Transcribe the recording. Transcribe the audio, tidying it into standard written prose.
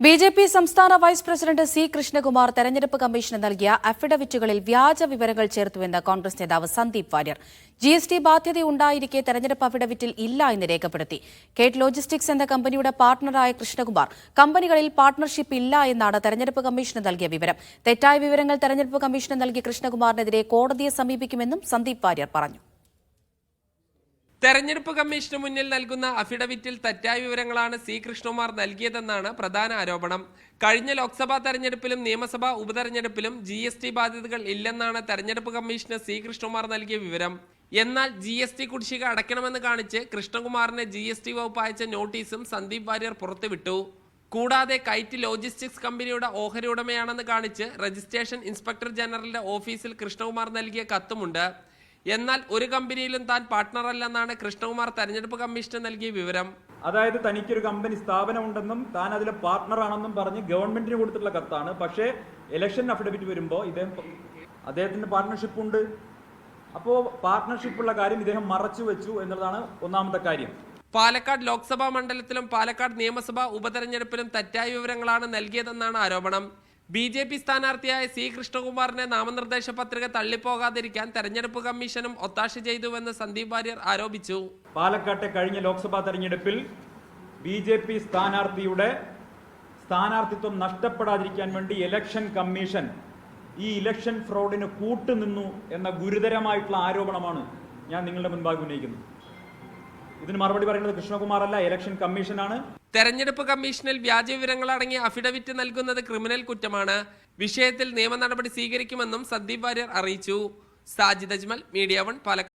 BJP സംസ്ഥാന vice president C Krishnakumar തെരഞ്ഞെടുപ്പ് commission നൽകിയ അഫിഡവിറ്റുകളിൽ വ്യാജ വിവരങ്ങൾ ചേർത്തുവെന്ന് കോൺഗ്രസ് നേതാവ് സന്ദീപ് വാര്യർ. ജിഎസ്ടി ബാധ്യതയുണ്ടായിരിക്കെ തെരഞ്ഞെടുപ്പ് അഫിഡവിറ്റിൽ ഇല്ല എന്ന് രേഖപ്പെടുത്തി. കേറ്റ് ലോജിസ്റ്റിക്സ് എന്ന കമ്പനിയുടെ പാർട്ണറായ കൃഷ്ണകുമാർ കമ്പനികളിൽ പാർട്ണർഷിപ്പ് ഇല്ല എന്നാണ് തെരഞ്ഞെടുപ്പ് കമ്മീഷന് നൽകിയ വിവരം. തെറ്റായ വിവരങ്ങൾ തെരഞ്ഞെടുപ്പ് കമ്മീഷന് നൽകിയ കൃഷ്ണകുമാറിനെതിരെ കോടതിയെ സമീപിക്കുമെന്നും സന്ദീപ് വാര്യർ പറഞ്ഞു. തെരഞ്ഞെടുപ്പ് കമ്മീഷന് മുന്നിൽ നൽകുന്ന അഫിഡവിറ്റിൽ തെറ്റായ വിവരങ്ങളാണ് സി കൃഷ്ണകുമാർ നൽകിയതെന്നാണ് പ്രധാന ആരോപണം. കഴിഞ്ഞ ലോക്സഭാ തെരഞ്ഞെടുപ്പിലും നിയമസഭാ ഉപതെരഞ്ഞെടുപ്പിലും GST ബാധ്യതകൾ ഇല്ലെന്നാണ് തെരഞ്ഞെടുപ്പ് കമ്മീഷന് സി കൃഷ്ണകുമാർ നൽകിയ വിവരം. എന്നാൽ GST കുടിശ്ശിക അടയ്ക്കണമെന്ന് കാണിച്ച് കൃഷ്ണകുമാറിന് GST വകുപ്പ് അയച്ച നോട്ടീസും സന്ദീപ് വാര്യർ പുറത്തുവിട്ടു. കൂടാതെ കൈറ്റ് ലോജിസ്റ്റിക്സ് കമ്പനിയുടെ ഓഹരി ഉടമയാണെന്ന് കാണിച്ച് രജിസ്ട്രേഷൻ ഇൻസ്പെക്ടർ ജനറലിന്റെ ഓഫീസിൽ കൃഷ്ണകുമാർ നൽകിയ കത്തുമുണ്ട്. എന്നാൽ ഒരു കമ്പനിയിലും താൻ പാർട്ട്ണർ അല്ലെന്നാണ് കൃഷ്ണകുമാർ തെരഞ്ഞെടുപ്പ് കമ്മീഷന് നൽകിയ വിവരം. അതായത് തനിക്കൊരു കമ്പനി സ്ഥാപനമുണ്ടെന്നും താൻ അതിലെ പാർട്ട്ണർ ആണെന്നും പറഞ്ഞ് ഗവൺമെന്റിന് കൊടുത്തിട്ടുള്ള കത്താണ്. പക്ഷേ ഇലക്ഷൻ അഫിഡവിറ്റ് വരുമ്പോൾ അദ്ദേഹത്തിന് പാർട്ട്ണർഷിപ്പ് ഉണ്ട്. അപ്പോൾ പാർട്ട്ണർഷിപ്പുള്ള കാര്യം ഇദ്ദേഹം മറച്ചു വെച്ചു എന്നുള്ളതാണ് ഒന്നാമത്തെ കാര്യം. പാലക്കാട് ലോക്സഭാ മണ്ഡലത്തിലും പാലക്കാട് നിയമസഭാ ഉപതെരഞ്ഞെടുപ്പിലും തെറ്റായ വിവരങ്ങളാണ് നൽകിയതെന്നാണ് ആരോപണം. BJP സ്ഥാനാർത്ഥിയായ സി കൃഷ്ണകുമാറിന്റെ നാമനിർദ്ദേശ പത്രിക തള്ളിപ്പോകാതിരിക്കാൻ തെരഞ്ഞെടുപ്പ് കമ്മീഷനും ഒത്താശ ചെയ്തുവെന്ന് സന്ദീപ് വാര്യർ ആരോപിച്ചു. പാലക്കാട്ടെ കഴിഞ്ഞ ലോക്സഭാ തെരഞ്ഞെടുപ്പിൽ BJP സ്ഥാനാർത്ഥിയുടെ സ്ഥാനാർത്ഥിത്വം നഷ്ടപ്പെടാതിരിക്കാൻ വേണ്ടി ഇലക്ഷൻ കമ്മീഷൻ ഈ ഇലക്ഷൻ ഫ്രോഡിന് കൂട്ടുനിന്നു എന്ന ഗുരുതരമായിട്ടുള്ള ആരോപണമാണ് ഞാൻ നിങ്ങളുടെ മുൻപാകെ ഉന്നയിക്കുന്നത്. ഇതിന് മറുപടി പറയുന്നത് കൃഷ്ണകുമാറല്ല, ഇലക്ഷൻ കമ്മീഷനാണ്. തെരഞ്ഞെടുപ്പ് കമ്മീഷനിൽ വ്യാജ വിവരങ്ങൾ അടങ്ങിയ അഫിഡവിറ്റ് നൽകുന്നത് ക്രിമിനൽ കുറ്റമാണ്. വിഷയത്തിൽ നിയമ നടപടി സ്വീകരിക്കുമെന്നും സന്ദീപ് വാര്യർ അറിയിച്ചു. സാജിദ് അജ്മൽ, മീഡിയ 1, പാലക്കാട്.